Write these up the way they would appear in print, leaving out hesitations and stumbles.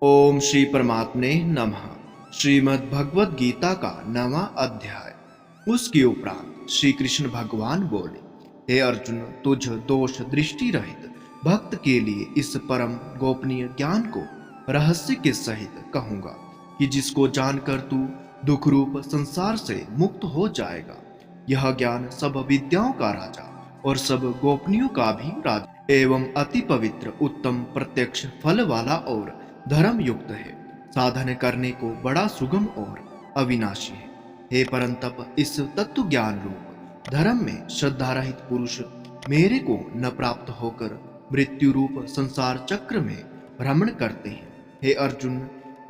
ओम श्री परमात्मने नमः। श्रीमद् भगवद गीता का 9वां अध्याय। उसके उपरांत श्री कृष्ण भगवान बोले, हे अर्जुन, तुझ दोष दृष्टि रहित भक्त के लिए इस परम गोपनीय ज्ञान को रहस्य के सहित कहूंगा कि जिसको जानकर तू दुख रूप संसार से मुक्त हो जाएगा। यह ज्ञान सब विद्याओं का राजा और सब गोपनीयों का भी राजा एवं अति पवित्र उत्तम प्रत्यक्ष फल वाला और धर्म युक्त है। साधन करने को बड़ा सुगम और अविनाशी है। हे परंतप, इस तत्व ज्ञान रूप धर्म में श्रद्धा रहित पुरुष मेरे को न प्राप्त होकर मृत्यु रूप संसार चक्र में भ्रमण करते हैं। हे अर्जुन,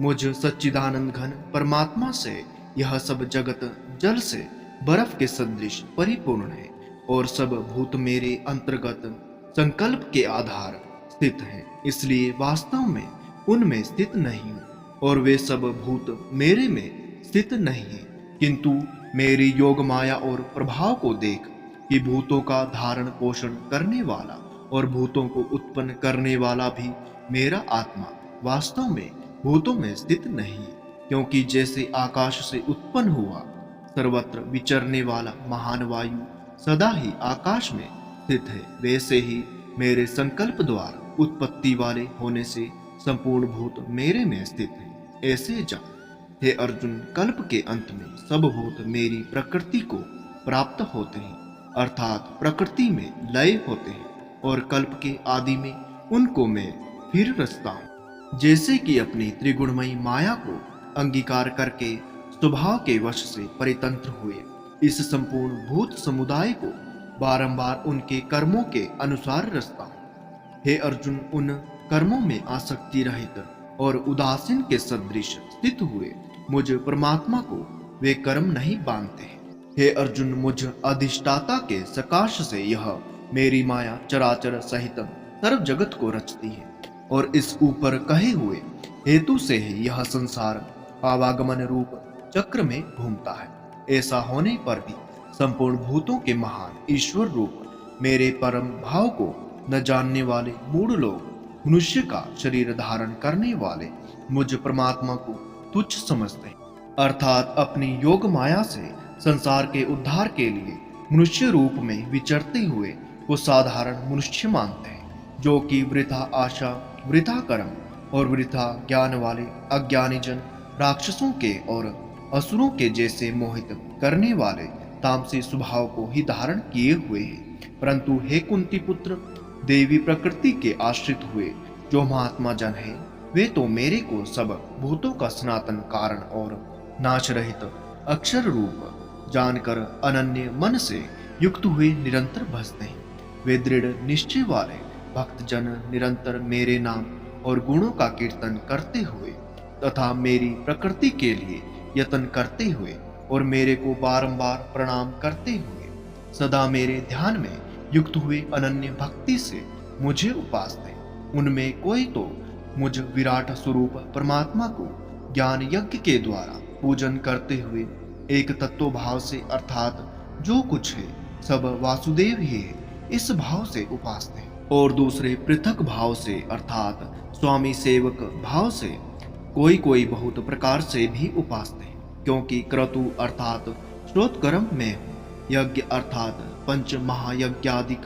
मुझ सच्चिदानंद घन परमात्मा से यह सब जगत जल से बर्फ के सदृश परिपूर्ण है और सब भूत मेरे अंतर्गत संकल्प के आधार स्थित हैं। इसलिए वास्तव में उनमें स्थित नहीं हूँ और वे सब भूत मेरे में स्थित नहीं है, किंतु मेरी योग माया और प्रभाव को देख कि भूतों का धारण पोषण करने वाला और भूतों को उत्पन्न करने वाला भी मेरा आत्मा वास्तव में भूतों में स्थित नहीं है। क्योंकि जैसे आकाश से उत्पन्न हुआ सर्वत्र विचरने वाला महान वायु सदा ही आकाश में स्थित है, वैसे ही मेरे संकल्प द्वारा उत्पत्ति वाले होने से संपूर्ण भूत मेरे में स्थित है। ऐसे जान, हे अर्जुन, कल्प के अंत में सब भूत मेरी प्रकृति को प्राप्त होते हैं, अर्थात प्रकृति में लय होते हैं और कल्प के आदि में उनको मैं फिर रचता हूँ। जैसे कि अपनी त्रिगुणमयी माया को अंगीकार करके स्वभाव के वश से परितंत्र हुए इस संपूर्ण भूत समुदाय को बारंबार उनके कर्मों के अनुसार रचता हूँ। हे अर्जुन, उन कर्मों में आसक्ति रहित और उदासीन के सदृश स्थित हुए मुझ परमात्मा को वे कर्म नहीं बांधते हैं। हे अर्जुन, मुझ अधिष्ठाता के सकाश से यह मेरी माया चराचर सहित सर्व जगत को रचती है और इस ऊपर कहे हुए हेतु से ही यह संसार आवागमन रूप चक्र में घूमता है। ऐसा होने पर भी संपूर्ण भूतों के महान ईश्वर रूप मेरे परम भाव को न जानने वाले मूढ़ लोग मनुष्य का शरीर धारण करने वाले मुझ परमात्मा को तुच्छ समझते हैं, अर्थात अपनी योग माया से संसार के उद्धार के लिए मनुष्य रूप में विचरते हुए वो साधारण मनुष्य मानते हैं, जो कि वृथा आशा, वृथा कर्म और वृथा ज्ञान वाले अज्ञानी जन राक्षसों के और असुरों के जैसे मोहित करने वाले तामसी स्वभाव को ही धारण किए हुए हैं। परंतु हे कुंती पुत्र, देवी प्रकृति के आश्रित हुए जो महात्मा जन है, वे तो मेरे को सब भूतों का सनातन कारण और नाश रहित अक्षर रूप जानकर अनन्य मन से युक्त हुए निरंतर भजते हैं। वे दृढ़ निश्चय वाले भक्त जन निरंतर मेरे नाम और गुणों का कीर्तन करते हुए तथा मेरी प्रकृति के लिए यत्न करते हुए और मेरे को बारंबार प्रणाम करते हुए सदा मेरे ध्यान में युक्त हुए अनन्य भक्ति से मुझे उपासते। उनमें कोई तो मुझ विराट स्वरूप परमात्मा को ज्ञान यज्ञ के द्वारा पूजन करते हुए एक तत्व भाव से, अर्थात जो कुछ है सब वासुदेव ही है, इस भाव से उपासते और दूसरे पृथक भाव से, अर्थात स्वामी सेवक भाव से कोई कोई बहुत प्रकार से भी उपासते हैं। क्योंकि क्रतु अर्थात श्रोतकर्म में हूँ, यज्ञ अर्थात पंच महायज्ञादिक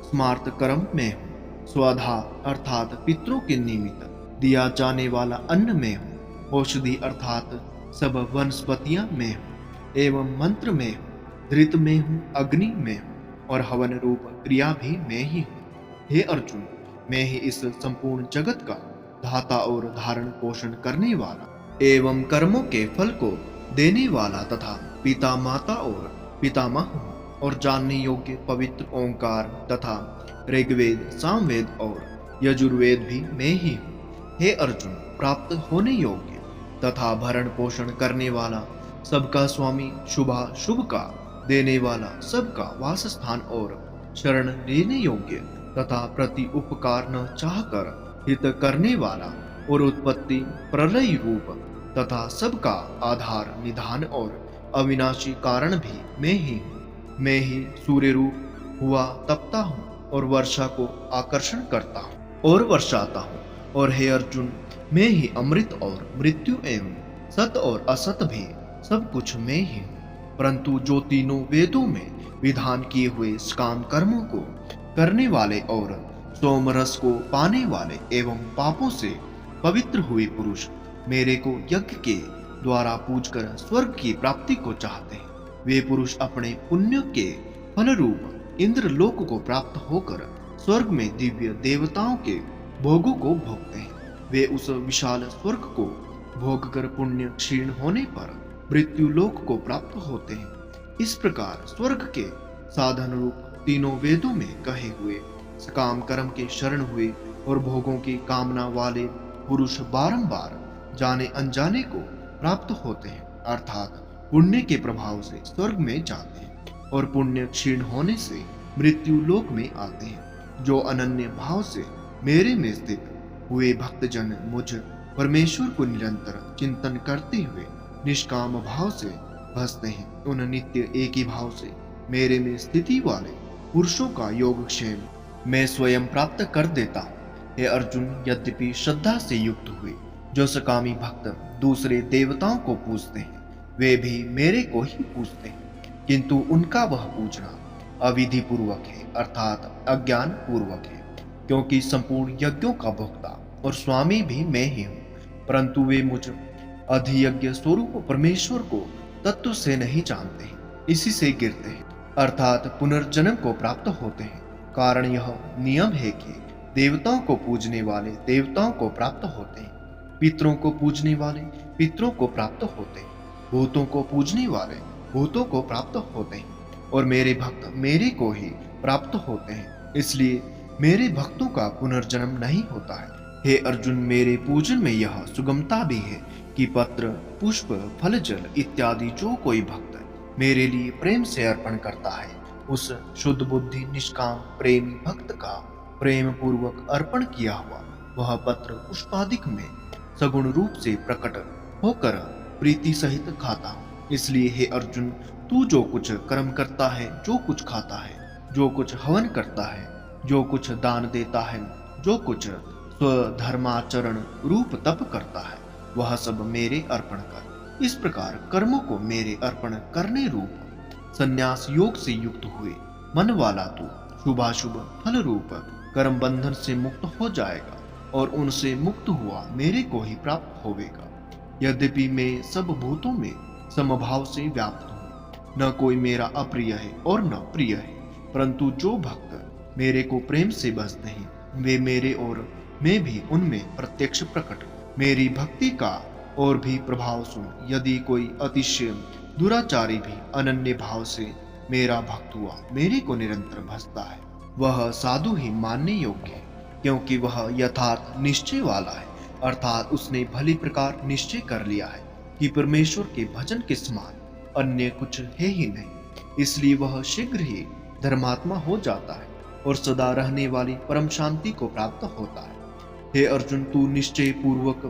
स्मार्त कर्म में हूँ, स्वधा अर्थात पितरों के निमित्त दिया जाने वाला अन्न में हूँ, औषधि अर्थात सब वनस्पतियां में हूँ, एवं मंत्र में हूँ, धृत में हूँ, अग्नि में हूँ और हवन रूप क्रिया भी मैं ही हूँ। हे अर्जुन, मैं ही इस संपूर्ण जगत का धाता और धारण पोषण करने वाला एवं कर्मों के फल को देने वाला तथा पिता माता और पितामह हूँ और जानने योग्य पवित्र ओंकार तथा ऋग्वेद, सामवेद और यजुर्वेद भी मैं ही हूँ। हे अर्जुन, प्राप्त होने योग्य तथा भरण पोषण करने वाला, सबका स्वामी, शुभा शुभ का देने वाला, सबका वासस्थान और शरण लेने योग्य तथा प्रति उपकार न चाहकर हित करने वाला और उत्पत्ति प्रलय रूप तथा सबका आधार निधान और अविनाशी कारण भी मैं ही हूँ। मैं ही सूर्य रूप हुआ तपता हूँ और वर्षा को आकर्षण करता हूँ और वर्षाता हूँ। और हे अर्जुन, मैं ही अमृत और मृत्यु एवं सत और असत भी सब कुछ मैं ही हूँ। परंतु जो तीनों वेदों में विधान किए हुए काम कर्मों को करने वाले और सोमरस को पाने वाले एवं पापों से पवित्र हुए पुरुष मेरे को यज्ञ के द्वारा पूजकर स्वर्ग की प्राप्ति को चाहते हैं, वे पुरुष अपने पुण्य के फल रूप इंद्र लोक को प्राप्त होकर स्वर्ग में दिव्य देवताओं के भोगों को भोगते हैं। वे उस विशाल स्वर्ग को भोग कर पुण्य क्षीण होने पर मृत्यु लोक को प्राप्त होते हैं। इस प्रकार स्वर्ग के साधन रूप तीनों वेदों में कहे हुए सकाम कर्म के शरण हुए और भोगों की कामना वाले पुरुष बारंबार जाने अनजाने को प्राप्त होते हैं, अर्थात पुण्य के प्रभाव से स्वर्ग में जाते हैं और पुण्य क्षीण होने से मृत्यु लोक में आते हैं। जो अनन्य भाव से मेरे में स्थित हुए भक्तजन मुझ परमेश्वर को निरंतर चिंतन करते हुए निष्काम भाव से भजते हैं, उन नित्य एक ही भाव से मेरे में स्थिति वाले पुरुषों का योगक्षेम मैं स्वयं प्राप्त कर देता हूँ। हे अर्जुन, यद्यपि श्रद्धा से युक्त हुए जो सकामी भक्त दूसरे देवताओं को पूजते हैं, वे भी मेरे को ही पूजते हैं, किंतु उनका वह पूजना अविधि पूर्वक है, अर्थात अज्ञान पूर्वक है, क्योंकि संपूर्ण यज्ञों का भोक्ता और स्वामी भी मैं ही हूँ। परंतु वे मुझ अधियज्ञ स्वरूप परमेश्वर को तत्व से नहीं जानते हैं, इसी से गिरते हैं, अर्थात पुनर्जन्म को प्राप्त होते हैं। कारण यह नियम है कि देवताओं को पूजने वाले देवताओं को प्राप्त होते हैं, पितरों को पूजने वाले पितरों को प्राप्त होते हैं, भूतों को पूजने वाले भूतों को प्राप्त होते हैं, और मेरे भक्त मेरे को ही प्राप्त होते हैं। इसलिए मेरे भक्तों का पुनर्जन्म नहीं होता है। हे अर्जुन, मेरे पूजन में यह सुगमता भी है कि पत्र, पुष्प, फल, जल इत्यादि जो कोई भक्त मेरे लिए प्रेम से अर्पण करता है, उस शुद्ध बुद्धि निष्काम प्रेमी भक्त का प्रेम पूर्वक अर्पण किया हुआ वह पत्र पुष्पादिक में सगुण रूप से प्रकट होकर प्रीति सहित खाता हूँ। इसलिए हे अर्जुन, तू जो कुछ कर्म करता है, जो कुछ खाता है, जो कुछ हवन करता है, जो कुछ दान देता है, जो कुछ स्वधर्माचरण रूप तप करता है, वह सब मेरे अर्पण कर। इस प्रकार कर्मों को मेरे अर्पण करने रूप संन्यास योग से युक्त हुए मन वाला तू शुभाशुभ फल रूप कर्म बंधन से मुक्त हो जाएगा और उनसे मुक्त हुआ मेरे को ही प्राप्त होवेगा। यद्यपि मैं सब भूतों में समभाव से व्याप्त हूँ, न कोई मेरा अप्रिय है और न प्रिय है, परंतु जो भक्त मेरे को प्रेम से भजते हैं, वे मेरे और मैं भी उनमें प्रत्यक्ष प्रकट हूँ। मेरी भक्ति का और भी प्रभाव सुन। यदि कोई अतिशय दुराचारी भी अनन्य भाव से मेरा भक्त हुआ मेरे को निरंतर भजता है, वह साधु ही मानने योग्य है, क्योंकि वह यथार्थ निश्चय वाला है, अर्थात उसने भली प्रकार निश्चय कर लिया है कि परमेश्वर के भजन के समान अन्य कुछ है ही नहीं। इसलिए वह शीघ्र ही धर्मात्मा हो जाता है और सदा रहने वाली परम शांति को प्राप्त होता है। हे अर्जुन, तू निश्चय पूर्वक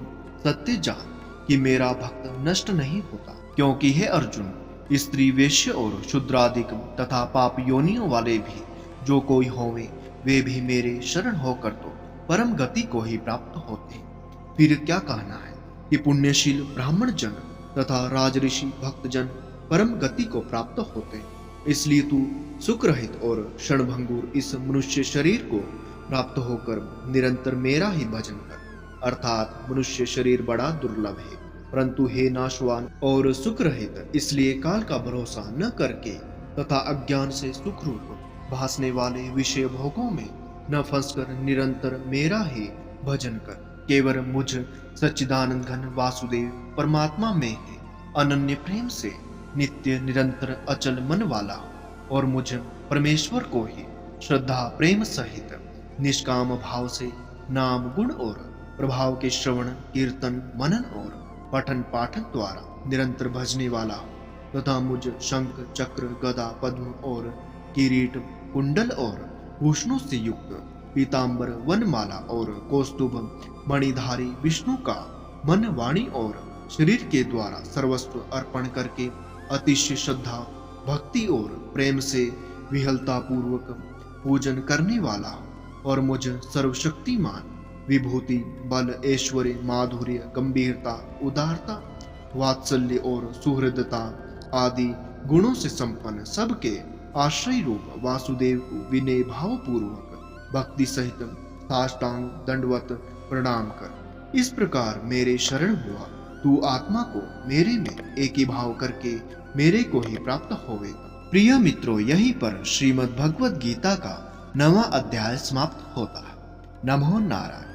सत्य जान कि मेरा भक्त नष्ट नहीं होता, क्योंकि हे अर्जुन, स्त्री, वेश्य और शूद्रादिक तथा पाप योनियों वाले भी जो कोई होवे, वे भी मेरे शरण होकर तो परम गति को ही प्राप्त होते हैं। फिर क्या कहना है कि पुण्यशील ब्राह्मण जन तथा राजऋषि भक्तजन परम गति को प्राप्त होते हैं। इसलिए तू सुख रहित और क्षणभंगुर इस मनुष्य शरीर को प्राप्त होकर निरंतर मेरा ही भजन कर, अर्थात मनुष्य शरीर बड़ा दुर्लभ है, परंतु हे नाशवान और सुख रहित, इसलिए काल का भरोसा न करके तथा अज्ञान से सुख रूप भासने वाले विषय भोगों में न फंसकर निरंतर मेरा ही भजन कर। केवल मुझ सच्चिदानंद घन वासुदेव परमात्मा में है अनन्य प्रेम से नित्य निरंतर अचल मन वाला हो और मुझ परमेश्वर को ही श्रद्धा प्रेम सहित निष्काम भाव से नाम गुण और प्रभाव के श्रवण कीर्तन मनन और पठन पाठन द्वारा निरंतर भजने वाला हो तथा मुझ शंख चक्र गदा पद्म और किरीट कुंडल और भूषणों से युक्त पीतांबर वनमाला और कौस्तुभ मणिधारी विष्णु का मन वाणी और शरीर के द्वारा सर्वस्व अर्पण करके अतिशय श्रद्धा भक्ति और प्रेम से विहलता पूर्वक पूजन करने वाला और मुझ सर्वशक्तिमान विभूति, बल, ऐश्वर्य, माधुर्य, गंभीरता, उदारता, वात्सल्य और सुहृदता आदि गुणों से संपन्न सबके आश्रय रूप वासुदेव को विनय भाव पूर्वक भक्ति सहित साष्टांग दंडवत प्रणाम कर इस प्रकार मेरे शरण हुआ, तू आत्मा को मेरे में एक ही भाव करके मेरे को ही प्राप्त होवेगा। प्रिय मित्रों, यहीं पर श्रीमद् भगवद गीता का 9वां अध्याय समाप्त होता है। नमो नारायण।